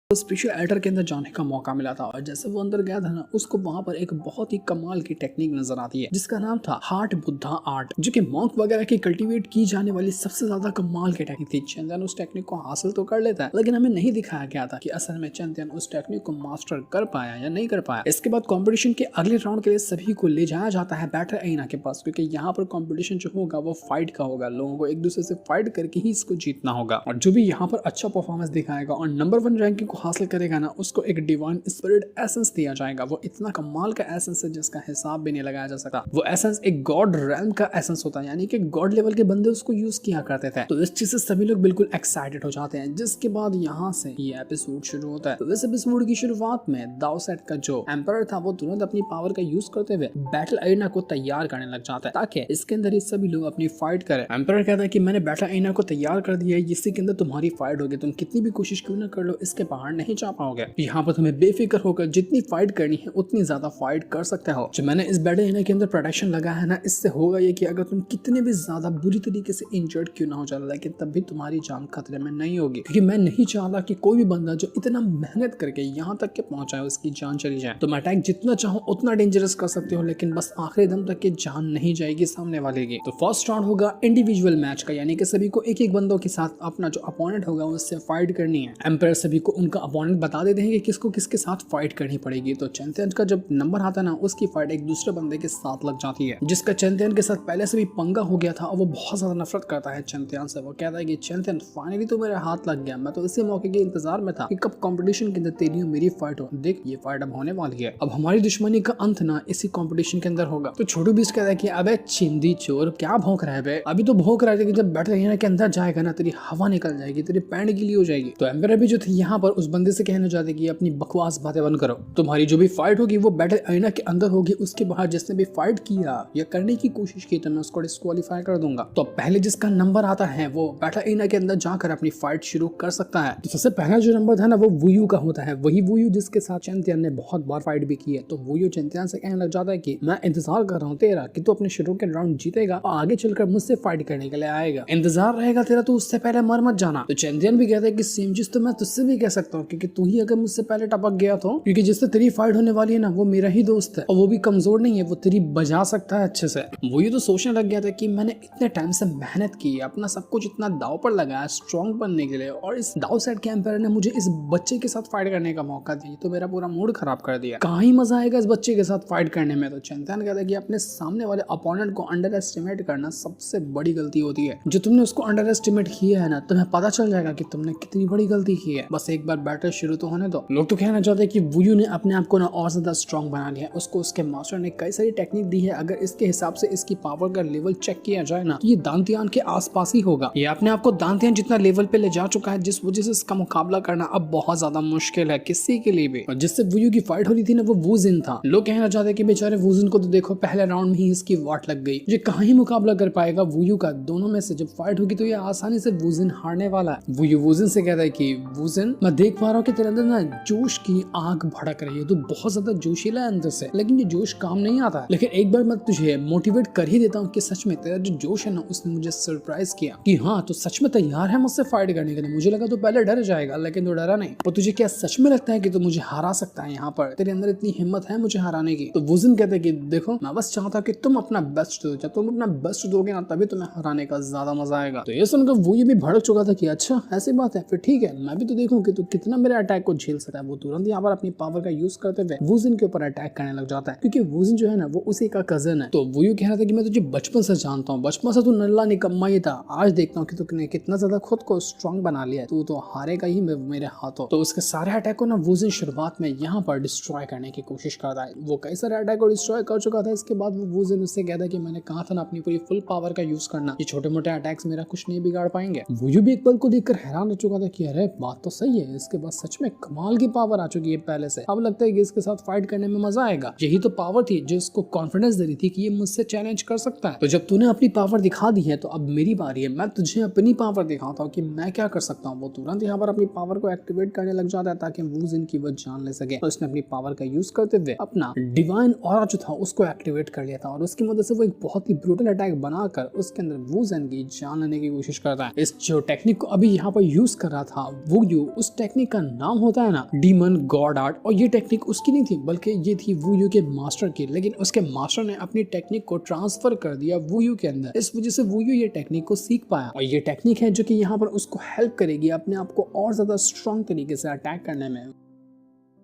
Special editor के अंदर जाने का मौका मिला था और जैसे वो अंदर गया था ना, उसको वहां पर एक बहुत ही कमाल की टेक्निक नजर आती है जिसका नाम था हार्ट बुद्धा आर्ट, जो कि मॉन्क वगैरह की कल्टीवेट की जाने वाली सबसे ज्यादा कमाल की टेक्निक थी। चैंपियन उस टेक्निक को हासिल तो कर लेता है, लेकिन हमें नहीं दिखाया गया था कि असल में चैंपियन उस टेक्निक को मास्टर कर पाया या नहीं कर पाया। इसके बाद कॉम्पिटिशन के अगले राउंड के लिए सभी को ले जाया जाता है बैटल अरेना के पास, क्योंकि यहाँ पर कॉम्पिटिशन जो होगा वो फाइट का होगा। लोगों को एक दूसरे से फाइट करके ही इसको जीतना होगा और जो भी यहाँ पर अच्छा परफॉर्मेंस दिखाएगा और नंबर 1 रैंकिंग को हासिल करेगा ना, उसको एक डिवाइन स्पिरिट एसेंस दिया जाएगा। वो इतना कमाल का एसेंस है जिसका हिसाब भी नहीं लगाया जा सकता। वो एसेंस एक गॉड रैम का एसेंस होता है, यानी कि गॉड लेवल के बंदे उसको यूज किया करते थे। तो इस चीज से सभी लोग बिल्कुल एक्साइटेड हो जाते हैं। जिसके बाद यहाँ से ये एपिसोड शुरू होता है। तो इस एपिसोड की शुरुआत में दाओसेट का जो एम्परर था वो तुरंत अपनी पावर का यूज करते हुए बैटल अरेना को तैयार करने लग जाता है ताकि इसके अंदर ही सभी लोग अपनी फाइट करें। एम्परर कहता है कि मैंने बैटल अरेना को तैयार कर दिया है, इसी के अंदर तुम्हारी फाइट होगी। तुम कितनी भी कोशिश क्यों ना कर लो, इसके बाहर नहीं जा पाओगे। यहाँ पर तुम्हें बेफिक्र होकर जितनी फाइट करनी है उतनी ज्यादा फाइट कर सकते हो। जो मैंने इस बैटल अरेना के अंदर प्रोटेक्शन लगा है ना, इससे होगा ये कि अगर तुम कितने भी ज्यादा बुरी तरीके से इंजर्ड क्यों ना हो जाए, लेकिन तब भी तुम्हारी जान खतरे में नहीं होगी, क्योंकि मैं नहीं चाहता कि कोई भी बंदा जो इतना मेहनत करके यहाँ तक के पहुंचा है उसकी जान चली जाए। तुम अटैक जितना चाहो उतना डेंजरस कर सकते हो, लेकिन बस आखिरी दम तक की जान नहीं जाएगी सामने वाले की। तो फर्स्ट राउंड होगा इंडिविजुअल मैच का, यानी कि सभी को एक एक बंदों के साथ अपना जो अपोनेंट होगा उससे फाइट करनी है। एम्पायर सभी को उनका अपोनेंट बता देते हैं कि किसको किसके साथ फाइट करनी पड़ेगी। तो चैंपियन का जब नंबर आता है ना, उसकी फाइट एक दूसरे बंदे के साथ लग जाती है, जिसका चैंपियन के साथ पहले से भी पंगा हो गया था और वो बहुत ज्यादा नफरत करता है चैंपियन से। वो कहता है कि चैंपियन फाइनली तो मेरे हाथ लग गया, मैं तो इसी मौके के इंतजार में था कि कब कंपटीशन के अंदर तेरी और मेरी फाइट हो। देख ये फाइट अब होने वाली है, अब हमारी दुश्मनी का अंत ना इसी कंपटीशन के अंदर होगा। तो छोटू बीच कहता है कि अबे चिंदी चोर क्या भौंक रहा है बे, अभी तो भौंक रहा है कि जब बैटल अरेना के अंदर जाएगा ना तेरी हवा निकल जाएगी, तेरी पैंट गीली हो जाएगी। तो एम्पायर भी जो थे यहाँ पर उस बंदे से कहने जाते कि अपनी बकवास बातें बंद करो, तुम्हारी जो भी फाइट होगी वो बैटल अरेना के अंदर होगी, उसके बाहर जिसने भी फाइट किया या करने की कोशिश की तो मैं उसको डिस्क्वालीफाई कर दूंगा। तो पहले जिसका नंबर आता है वो बैटल अरेना के अंदर जाकर अपनी फाइट शुरू कर सकता है। तो सबसे पहला जो नंबर था ना वो वुयू का होता है, वही वुयू जिसके साथ चैंपियन ने बहुत बार फाइट भी की है। तो वुयू चैंपियन से कहने लग जाता है कि मैं इंतजार कर रहा हूँ तेरा कि तू अपने शुरू के राउंड जीतेगा और आगे चलकर मुझसे फाइट करने के लिए आएगा, इंतजार रहेगा तेरा, तू उससे पहले मर मत जाना। तो चैंपियन भी कहता है कि सेम चीज तो मैं तुझसे भी कह सकता हूँ, क्योंकि तू ही अगर मुझसे पहले टपक गया तो, क्योंकि जिससे तेरी फाइट होने वाली है ना वो मेरा ही दोस्त है और वो भी कमजोर नहीं है, वो तेरी बजा सकता है अच्छे से। वो ये तो सोचने लग गया था कि मैंने इतने टाइम से मेहनत की, अपना सब कुछ इतना दाव पर लगाया स्ट्रॉन्ग बनने के लिए, और इस दाओसेट के एम्पायर ने मुझे इस बच्चे के साथ फाइट करने का मौका दिया, तो मेरा पूरा मूड खराब कर दिया। कहाँ ही मजा आएगा इस बच्चे के साथ फाइट करने में। तो चैंपियन कहता है कि अपने सामने वाले अपोनेंट को अंडर एस्टिमेट करना सबसे बड़ी गलती होती है। जो तुमने उसको अंडर एस्टिमेट किया है ना, तुम्हें पता चल जाएगा कि तुमने कितनी बड़ी गलती की है। बस एक बार बैटल शुरू तो होने दो। लोग तो कहना चाहते हैं कि वुयू ने अपने आप को ना और ज्यादा स्ट्रॉन्ग बना लिया है, उसको उसके मास्टर ने कई सारी टेक्निक दी है। अगर इसके हिसाब से इसकी पावर का लेवल चेक किया जाए ना, तो ये दांतियान के आसपास ही होगा। ये अपने आप को दांतियान जितना लेवल पे ले जा चुका है, जिस वजह से इसका मुकाबला करना अब बहुत ज्यादा मुश्किल है किसी के लिए भी। और जिससे वुयू की फाइट हो रही थी ना वो वुजिन था। लोग कहना चाहते हैं कि बेचारे वुजिन को तो देखो पहले राउंड में ही इसकी वाट लग गई, ये कहाँ ही मुकाबला कर पाएगा वुयू का। दोनों में से जब फाइट होगी तो ये आसानी से वुजिन हारने वाला है। वुयू वुजिन से कहता है कि वुजिन, मैं देख पा रहा हूँ कि तेरे अंदर ना जोश की आग भड़क रही है, तू बहुत ज्यादा जोशीला है अंदर से, लेकिन ये जोश काम नहीं आता है। लेकिन एक बार मैं तुझे मोटिवेट कर ही देता हूँ कि सच में तेरा जो जोश है ना उसने मुझे सरप्राइज किया कि हाँ तो सच में तैयार है मुझसे फाइट करने के लिए। मुझे लगा तो पहले डर जाएगा, लेकिन तो डरा नहीं। और तुझे क्या सच में लगता है कि तू मुझे हरा सकता है? यहाँ पर तेरे अंदर इतनी हिम्मत है मुझे हराने की? तो वुजिन कहते हैं कि देखो मैं बस चाहता हूँ कि तुम अपना बेस्ट दो, जब तुम अपना बेस्ट दोगे ना तभी तुम्हें हराने का ज्यादा मजा आएगा। तो ये सुनकर वो ये भी भड़क चुका था कि अच्छा ऐसी बात है, फिर ठीक है, मैं भी तो देखूं कि तू कितना मेरे अटैक को झेल सकता है। वो तुरंत यहाँ पर अपनी पावर का यूज करते हुए वुजिन के ऊपर अटैक करने लग जाता है, क्योंकि वुजिन जो है ना वो उसी का कजन है। तो वो यूं कह रहा था कि मैं तुझे बचपन से जानता हूँ, बचपन से तू नल्ला निकम्मा ही था, आज देखता हूँ कि तूने कितना ज्यादा खुद को स्ट्रॉन्ग बना लिया है, तू तो हारेगा ही मेरे हाथों। तो उसके सारे अटैक को ना वुजिन शुरुआत में यहाँ पर डिस्ट्रॉय करने की कोशिश करता है। वो कई सारे अटैक को डिस्ट्रॉय कर चुका था। इसके बाद वो वुजिन उससे कहता है कि मैंने कहा था ना अपनी पूरी फुल पावर का यूज करना, ये छोटे मोटे अटैक्स मेरा कुछ नहीं बिगाड़ पाएंगे। वो भी एक पल को देखकर हैरान हो चुका था कि अरे बात तो सही है, इसके बाद सच में कमाल की पावर आ चुकी है पहले से। अब लगता है कि इसके साथ फाइट करने में मजा आएगा। यही तो पावर थी जो इसको कॉन्फिडेंस दे रही थी कि ये मुझसे चैलेंज कर सकता है। तो जब तूने अपनी पावर दिखा दी है तो अब मेरी बारी है, मैं तुझे अपनी पावर दिखाता हूँ कि मैं क्या कर सकता हूँ। वो तुरंत यहाँ पर अपनी पावर को एक्टिवेट करने लग जाता है ताकि वुजिन की वो जान ले सके। तो इसने अपनी पावर का यूज करते हुए अपना डिवाइन ऑरा जो था उसको एक्टिवेट कर लिया था और उसकी मदद से वो एक बहुत ही ब्रूटल अटैक बनाकर उसके अंदर वुजिन की जान लेने की कोशिश करता है। इस जो टेक्निक को अभी यहाँ पर यूज कर रहा था वो उस टेक्निक टेक्निक का नाम होता है ना डीमन गॉड आर्ट, और ये टेक्निक उसकी नहीं थी बल्कि ये थी वुयू के मास्टर की, लेकिन उसके मास्टर ने अपनी टेक्निक को ट्रांसफर कर दिया वुयू के अंदर। इस वजह से वुयू ये टेक्निक को सीख पाया, और ये टेक्निक है जो कि यहाँ पर उसको हेल्प करेगी अपने आप को और ज्यादा स्ट्रॉन्ग तरीके से अटैक करने में।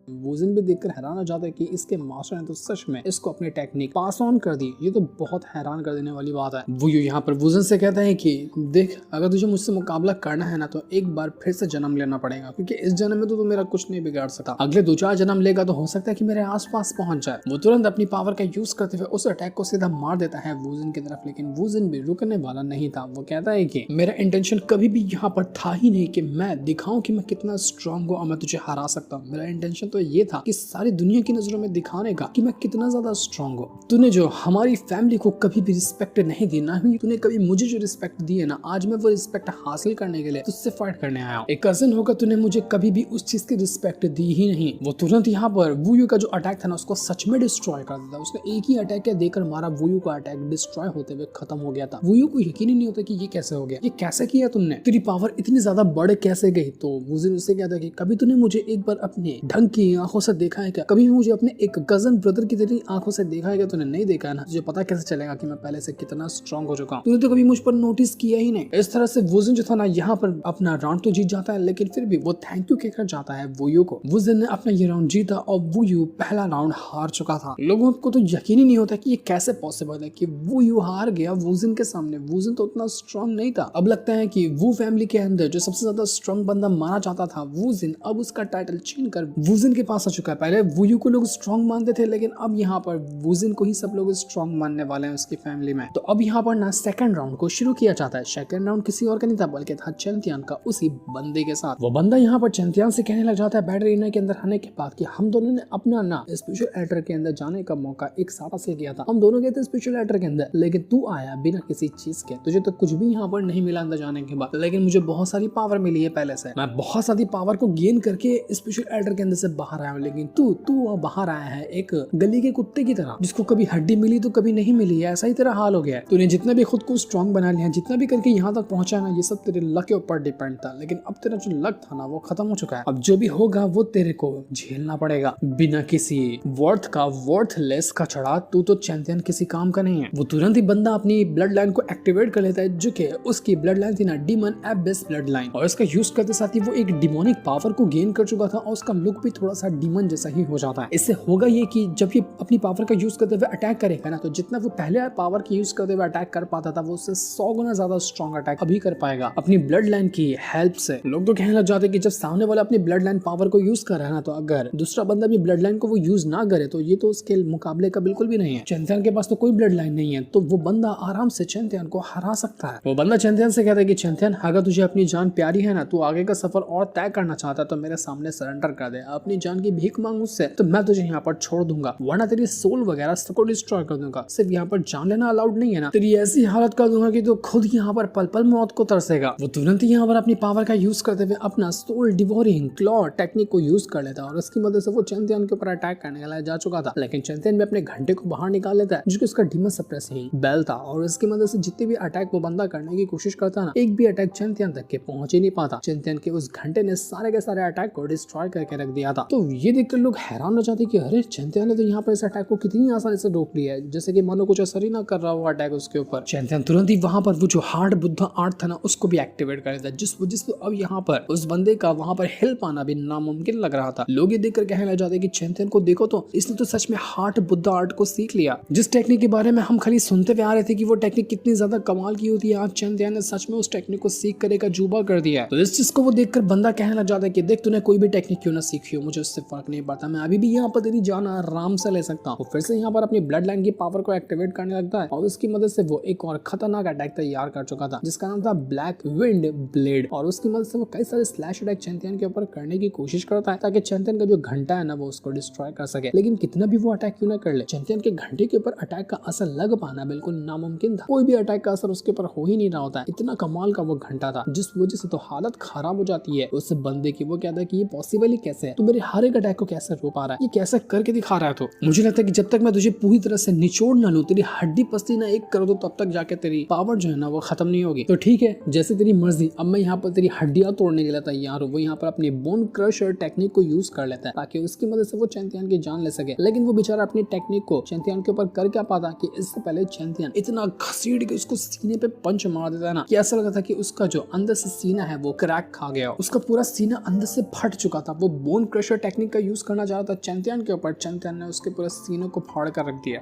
वुजन भी देखकर हैरान हो जाता है कि इसके मास्टर ने तो सच में इसको अपनी टेक्निक पास ऑन कर दी। ये तो बहुत हैरान कर देने वाली बात है। वो यहाँ पर वुजन से कहता है कि देख, अगर तुझे मुझसे मुकाबला करना है ना तो एक बार फिर से जन्म लेना पड़ेगा, क्योंकि इस जन्म में तो मेरा कुछ नहीं बिगाड़ सकता। अगले 2-4 जन्म लेगा तो हो सकता है कि मेरे आसपास पहुंच जाए। वो तुरंत अपनी पावर का यूज करते हुए उस अटैक को सीधा मार देता है वुजन की तरफ, लेकिन वुजन भी रुकने वाला नहीं था। वो कहता है कि मेरा इंटेंशन कभी भी यहाँ पर था ही नहीं कि मैं दिखाऊं कि मैं कितना स्ट्रांग हूँ और मैं तुझे हरा सकता हूँ। मेरा इंटेंशन तो ये था कि सारी दुनिया की नजरों में दिखाने का कि मैं कितना ज्यादा स्ट्रांग हूँ। तूने जो हमारी फैमिली को कभी भी रिस्पेक्ट नहीं दी, ना ही तूने कभी मुझे जो रिस्पेक्ट दी है ना, आज मैं वो रिस्पेक्ट हासिल करने के लिए तुझसे फाइट करने आया हूँ। एक कजन होकर तूने मुझे कभी भी उस चीज की रिस्पेक्ट दी ही नहीं। वो तुरंत यहाँ पर वुयू का जो अटैक था ना उसको सच में डिस्ट्रॉय कर दिया। उसने एक ही अटैक देकर मारा, वुयू का अटैक डिस्ट्रॉय होते हुए खत्म हो गया था। वुयू को यकीन ही नहीं होता कि ये कैसे हो गया, ये कैसे किया तुमने, तेरी पावर इतनी ज्यादा बढ़ कैसे गई। तो वुजन उससे कहता है कि कभी तूने मुझे एक बार अपने ढंग की आंखों से देखा है क्या, कभी मुझे अपने एक कजन ब्रदर की तेरी आंखों से देखा है क्या, तूने नहीं देखा है ना, तुझे पता कैसे चलेगा कि मैं पहले से कितना स्ट्रांग हो चुका हूँ, तूने तो कभी मुझ पर नोटिस किया ही नहीं। इस तरह से वुजन जो था ना यहाँ पर अपना राउंड तो जीत जाता है, लेकिन फिर भी वो थैंक यू कहकर जाता है वुयू को। वुजन ने अपना ये राउंड जीता और वुयू पहला राउंड हार चुका था। लोगों को तो यकीन ही नहीं होता कि ये कैसे पॉसिबल है कि वुयू हार गया वुजन के सामने। वुजन तो उतना स्ट्रांग नहीं था। अब लगता है कि वू फैमिली के अंदर जो सबसे ज्यादा स्ट्रांग बंदा माना जाता था वुजन, अब उसका टाइटल छीन कर वुजन के पास आ चुका है। पहले वुयू को लोग स्ट्रांग मानते थे, लेकिन अब यहाँ पर वुजन को ही सब लोग स्ट्रांग मानने वाले हैं उसकी फैमिली में। तो अब यहाँ पर ना सेकंड राउंड को शुरू किया जाता है। सेकंड राउंड किसी और का नहीं था बल्कि था चैंतियन का, उसी बंदे के साथ। वो बंदा यहाँ पर चैंतियन से कहने लग जाता है बैटल एरिना के अंदर आने के बाद कि हम दोनों ने अपना ना स्पेशल एटर के अंदर जाने का मौका एक साथ हासिल किया था। हम दोनों गए थे स्पेशल एटर के अंदर, लेकिन तू आया बिना किसी चीज के, तुझे तो कुछ भी यहाँ पर नहीं मिला अंदर जाने के बाद, लेकिन मुझे बहुत सारी पावर मिली है पहले से। मैं बहुत सारी पावर को गेन करके स्पेशल एटर के अंदर से बाहर आया हूँ, लेकिन तू बाहर आया है एक गली के कुत्ते की तरह, जिसको कभी हड्डी मिली तो कभी नहीं मिली है। ऐसा ही तेरा हाल हो गया है। तूने जितना भी खुद को स्ट्रांग बना लिया, जितना भी करके यहाँ तक पहुंचा ना, ये सब तेरे लक के ऊपर डिपेंड था, लेकिन अब तेरा जो लक था ना वो खत्म हो चुका है। अब जो भी होगा वो तेरे को झेलना पड़ेगा बिना किसी वर्थ का, वर्थलेस का चढ़ा। तू तो चैंपियन किसी काम का नहीं है। वो तुरंत ही बंदा अपनी ब्लड लाइन को एक्टिवेट कर लेता है, जो कि उसकी ब्लड लाइन थी ना डीमन एबिस ब्लड लाइन, और इसका यूज करते साथ ही वो एक डिमोनिक पावर को गेन कर चुका था और उसका लुक भी थोड़ा सा डीमन जैसा ही हो जाता है। इससे होगा ये कि जब ये अपनी पावर का यूज करते हुए अटैक करेगा ना, तो जितना वो पहले पावर की यूज करते हुए अटैक कर पाता था, वो उससे 100 गुना ज्यादा स्ट्रॉन्ग अटैक अभी कर पाएगा अपनी ब्लड लाइन की हेल्प से। लोग तो कहने लग जाते कि जब सामने वाला अपनी ब्लड लाइन पावर को यूज कर रहा है ना, तो अगर दूसरा बंदा भी ब्लड लाइन को वो यूज ना करे तो ये तो उसके मुकाबले का बिल्कुल भी नहीं है। चैंपियन के पास तो कोई ब्लड लाइन नहीं है, तो वो बंदा आराम से चैंपियन को हरा सकता है। वो बंदा चैंपियन से कहता है कि चैंपियन, अगर तुझे अपनी जान प्यारी है ना, तू आगे का सफर और तय करना चाहता है तो मेरे सामने सरेंडर कर दे, अपनी जान की भीख मांग मुझसे, तो मैं तुझे यहाँ पर छोड़ दूंगा, वरना तेरी सोल वगैरह सबको डिस्ट्रॉय कर दूंगा। सिर्फ यहाँ पर जान लेना अलाउड नहीं है ना, तेरी ऐसी हालत कर दूंगा कि तू खुद यहाँ पर पल पल मौत को तरसेगा। वो तुरंत ही यहाँ पर अपनी पावर का यूज करते हुए अपना सोल डिवोरिंग क्लॉ टेक्निक को यूज कर लेता है, और उसकी मदद से वो चैंपियन के ऊपर अटैक करने के लिए जा चुका था। लेकिन चैंपियन भी अपने घंटे को बाहर निकाल लेता है, जो कि उसका डीमन सप्रेसिंग बेल था, और इसकी मदद से जितने भी अटैक वो बंदा करने की कोशिश करता ना, एक भी अटैक चैंपियन तक के पहुंच ही नहीं पाता। चैंपियन के उस घंटे ने सारे के सारे अटैक को डिस्ट्रॉय करके रख दिया था। तो ये देखकर लोग हैरान हो जाते कि अरे चैंपियन ने तो यहाँ पर इस अटैक को कितनी आसानी से रोक लिया है, जैसे कि मानो कुछ असर ही ना कर रहा हो अटैक उसके ऊपर। चैंपियन तुरंत ही वहां पर वो जो हार्ड बुद्धा आर्ट था ना, उसको भी एक्टिवेट कर देता है, जिस वजह से अब यहाँ पर उस बंदे का वहां पर हेल्प आना भी नामुमकिन लग रहा था। लोग ये देखकर कहने लग जाते कि चैंपियन को देखो तो इसने तो सच में हार्ड बुद्धा आर्ट को सीख लिया। जिस टेक्निक के बारे में हम खाली सुनते हुए आ रहे थे कि वो टेक्निक कितनी ज्यादा कमाल की होती है, आज चैंपियन ने सच में उस टेक्निक को सीख कर एक अजूबा कर दिया है। तो इस चीज को वो देखकर बंदा कहने लग जाता है कि देख, तूने कोई भी टेक्निक क्यों ना सीखी हो, मुझे उससे फर्क नहीं पड़ता, मैं अभी भी यहाँ पर तेरी जान आराम से ले सकता हूँ। फिर से यहाँ पर अपनी ब्लड लाइन की पावर को एक्टिवेट करने लगता है, और उसकी मदद से वो एक और खतरनाक अटैक तैयार कर चुका था, जिसका नाम था ब्लैक विंड ब्लेड, और उसकी मदद से वो कई सारे स्लैश अटैक चैंपियन के ऊपर करने की कोशिश करता है, ताकि चैंपियन का जो घंटा है ना वो उसको डिस्ट्रॉय कर सके। लेकिन कितना भी वो अटैक क्यों ना कर ले, चैंपियन के घंटे के ऊपर अटैक का असर लग पाना बिल्कुल नामुमकिन था। कोई भी अटैक का असर उसके ऊपर हो ही नहीं रहा होता है। इतना कमाल का वो घंटा था, जिस वजह से तो हालत खराब हो जाती है उस बंदे की। वो कहता है कि ये पॉसिबल ही कैसे है, तू मेरे हर एक अटैक को कैसे रोक पा रहा है, ये कैसे करके दिखा रहा है। तो मुझे लगता है कि जब तक मैं तुझे पूरी तरह से निचोड़ ना लूं, तेरी हड्डी पसली ना एक कर दूं, तब तक जाके तेरी पावर जो है ना वो खत्म नहीं होगी। तो ठीक है, जैसे तेरी मर्जी, अब मैं यहाँ पर तेरी हड्डियां तोड़ने के लिए तैयार हूँ। वो यहाँ पर अपनी बोन क्रशर टेक्निक को यूज कर लेता है ताकि उसकी मदद से वो चैंपियन की जान ले सके। लेकिन वो बेचारा अपनी टेक्निक को चैंपियन के ऊपर कर क्या पाता कि इससे पहले चैंपियन इतना घसीट के उसको सीने पे पंच मार देता है ना कि ऐसा लगा था कि उसका जो अंदर से सीना है वो क्रैक खा गया, उसका पूरा सीना अंदर से फट चुका था। वो बोन क्रशर टेक्निक का यूज करना चाह रहा था चैंपियन के ऊपर, चैंपियन ने उसके पूरे सीने को फाड़ कर रख दिया।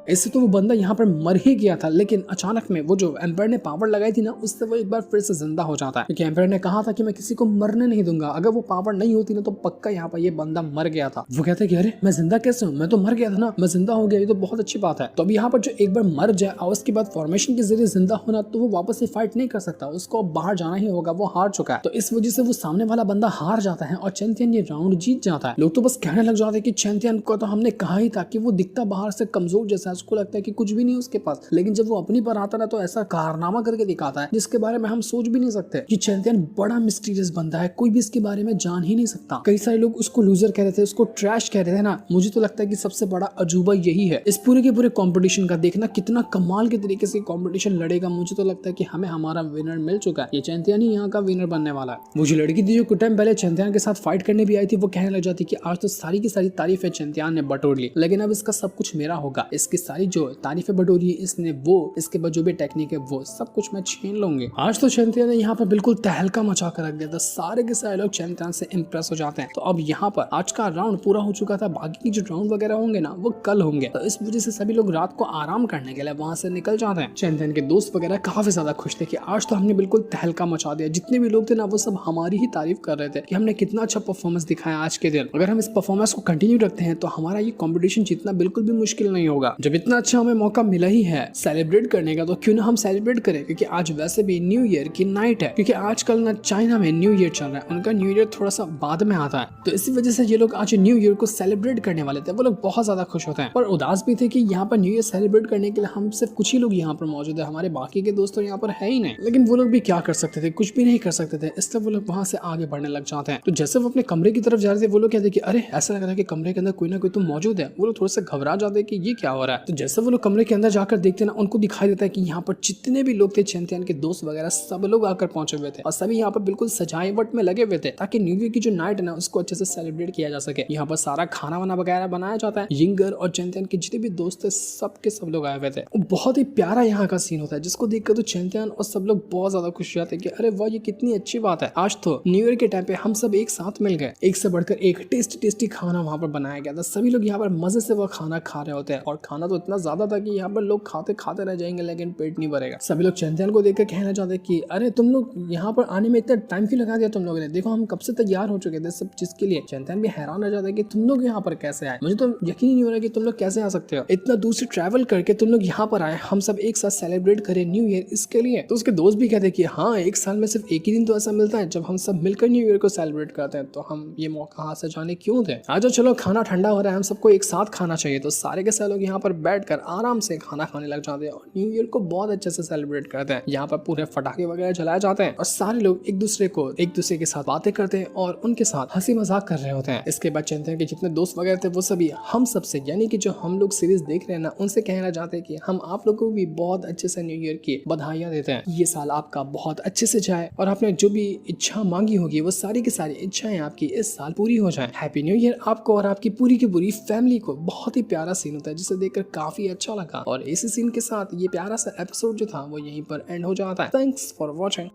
इससे तो वो बंदा यहाँ पर मर ही गया था, लेकिन अचानक में वो जो एम्पायर ने पावर लगाई थी ना, उससे वो एक बार फिर से जिंदा हो जाता है। क्योंकि एम्पायर ने कहा था कि मैं किसी को मरने नहीं दूंगा, अगर वो पावर नहीं होती ना तो पक्का यहाँ पर ये बंदा मर गया था। वो कहता है कि अरे मैं जिंदा कैसे हूँ, मैं तो मर गया था ना, मैं जिंदा हो गया, ये तो बहुत अच्छी बात है। तो अब यहाँ पर जो एक बार मर जाए और उसके बाद फॉर्मेशन के जरिए जिंदा होना, तो वो वापस से फाइट नहीं कर सकता, उसको बाहर जाना ही होगा, वो हार चुका है। तो इस वजह से वो सामने वाला बंदा हार जाता है और चैंपियन ये राउंड जीत जाता है। लोग तो बस कहने लग जाते हैं कि चैंपियन को तो हमने कहा ही था कि वो दिखता बाहर से कमजोर जैसा है, उसको लगता है कि कुछ भी नहीं उसके पास, लेकिन जब वो अपनी पर आता ना तो ऐसा कारनामा करके दिखाता है जिसके बारे में हम सोच भी नहीं सकते। ये चैंपियन बड़ा मिस्टीरियस बंदा है, कोई भी इसके बारे में जान ही नहीं सकता। कई सारे लोग उसको लूजर कह रहे थे, उसको ट्रैश कह रहे थे ना, मुझे तो लगता है कि सबसे बड़ा अजूबा यही है इस पूरे के पूरे कंपटीशन का। देखना कितना कमाल के तरीके से कंपटीशन लड़ेगा। मुझे तो लगता है कि हमें हमारा विनर मिल चुका है, ये चैंपियन ही यहाँ का विनर बनने वाला है। वो जो लड़की थी जो कुछ टाइम पहले चैंपियन के साथ फाइट करने भी आई थी, वो कहने लग जाती कि आज तो सारी की सारी तारीफें चैंपियन ने बटोर ली, लेकिन अब इसका सब कुछ मेरा होगा। इसकी सारी जो तारीफें बटोरी इसने, वो इसके बाद जो भी टेक्निक है वो सब कुछ मैं छीन लूंगी। आज तो चैंपियन ने यहाँ पर बिल्कुल तहलका मचा कर रख दिया था, सारे के सारे लोग चैंपियन से इंप्रेस हो जाते हैं। तो अब यहाँ पर आज का राउंड पूरा हो चुका था, बाकी की जो राउंड वगैरह होंगे ना वो कल होंगे। तो इस वजह से सभी लोग रात को आराम करने के लिए वहां से निकल जाते हैं। चैंपियन के दोस्त वगैरह काफी ज्यादा खुश थे कि आज तो हमने बिल्कुल तहलका मचा दिया। जितने भी लोग थे ना वो सब हमारी ही तारीफ कर रहे थे कि हमने कितना अच्छा परफॉर्मेंस दिखाया आज के दिन। अगर हम इस परफॉर्मेंस को कंटिन्यू रखते हैं तो हमारा ये कॉम्पिटिशन जीतना बिल्कुल भी मुश्किल नहीं होगा। जब इतना अच्छा हमें मौका मिला ही है सेलिब्रेट करने का, तो क्यों ना हम सेलिब्रेट करें, क्योंकि आज वैसे भी न्यू ईयर की नाइट है। क्योंकि आजकल ना चाइना में न्यू ईयर चल रहा है, उनका न्यू ईयर थोड़ा सा बाद में आता है, तो इसी वजह से ये लोग आज न्यू ईयर को सेलिब्रेट करने वाले थे। वो लोग बहुत ज्यादा खुश होते हैं, पर उदास भी थे कि यहाँ पर न्यू ईयर सेलिब्रेट करने के लिए हम सिर्फ कुछ ही लोग यहाँ पर मौजूद है, हमारे बाकी के दोस्त तो यहाँ पर है ही नहीं। लेकिन वो लोग भी क्या कर सकते थे, कुछ भी नहीं कर सकते थे, इसलिए वो लोग वहां से आगे बढ़ने लग जाते हैं। तो जैसे वो अपने कमरे की तरफ जा रहे थे, वो लोग कहते कि अरे ऐसा लग रहा है कि कमरे के अंदर कोई ना कोई तो मौजूद है। वो लोग थोड़े से घबरा जाते कि ये क्या हो रहा है। तो जैसे वो लोग कमरे के अंदर जाकर देखते ना, उनको दिखाई देता है कि यहाँ पर जितने भी लोग थे चैंपियन के दोस्त वगैरह सब लोग आकर पहुंचे हुए थे और सभी यहाँ पर बिल्कुल सजावट में लगे हुए थे ताकि न्यू ईयर की जो नाइट है ना उसको अच्छे से सेलिब्रेट किया जा सके। यहाँ पर सारा खाना वाना वगैरह बनाया जाता है। यिंगर और चैंपियन के जितने भी दोस्त थे सब के सब लोग आए हुए थे। बहुत ही प्यारा यहाँ का सीन होता है जिसको देखकर तो चैंपियन और सब लोग बहुत ज्यादा खुश हो जाते हैं कि अरे वाह ये कितनी अच्छी बात है, आज तो न्यू ईयर के टाइम पे हम सब एक साथ मिल गए। एक से बढ़कर एक टेस्टी खाना वहाँ पर बनाया गया था। सभी लोग यहाँ पर मजे से वो खाना खा रहे होते हैं और खाना तो इतना ज्यादा था कि यहाँ पर लोग खाते खाते रह जाएंगे लेकिन पेट नहीं भरेगा। सभी लोग चैंपियन को देखकर कहना चाहते कि अरे तुम लोग यहाँ पर आने में इतना टाइम क्यों लगा दिया तुम लोगों ने, देखो हम कब से तैयार हो चुके थे सब चीज के लिए। चैंपियन भी हैरान हो जाता है कि तुम लोग यहाँ पर कैसे आए, मुझे तो यकीन नहीं हो रहा कि तुम लोग कैसे आ सकते हो, इतना दूर से ट्रैवल करके तुम लोग यहाँ पर आए, हम सब एक साथ सेलिब्रेट करें न्यू ईयर इसके लिए। तो उसके दोस्त भी कहते हैं कि हाँ एक साल में सिर्फ एक ही दिन तो ऐसा मिलता है जब हम सब मिलकर न्यू ईयर को सेलिब्रेट करते हैं, तो हम ये मौका हाथ से जाने क्यों थे। आज चलो खाना ठंडा हो रहा है, हम सबको एक साथ खाना चाहिए। तो सारे के सारे लोग यहाँ पर बैठकर आराम से खाना खाने लग जाते हैं और न्यू ईयर को बहुत अच्छे से सेलिब्रेट करते हैं। यहाँ पर पूरे फटाखे वगैरह जलाए जाते हैं और सारे लोग एक दूसरे के साथ बातें करते हैं और उनके साथ हंसी मजाक कर रहे होते हैं। इसके बाद चैंपियन के जितने दोस्त वगैरह थे वो सभी हम सबसे, यानी कि जो हम लोग सीरीज देख रहे हैं ना, उनसे कहना चाहते हैं कि हम आप लोगों को भी बहुत अच्छे से न्यू ईयर की बधाइयां देते हैं। ये साल आपका बहुत अच्छे से जाए और आपने जो भी इच्छा मांगी होगी वो सारी की सारी इच्छाएं आपकी इस साल पूरी हो जाए। हैप्पी न्यू ईयर आपको और आपकी पूरी की पूरी फैमिली को। बहुत ही प्यारा सीन होता है जिसे देखकर काफी अच्छा लगा और इसी सीन के साथ ये प्यारा सा एपिसोड जो था वो यहीं पर एंड हो जाता है। Thanks for watching.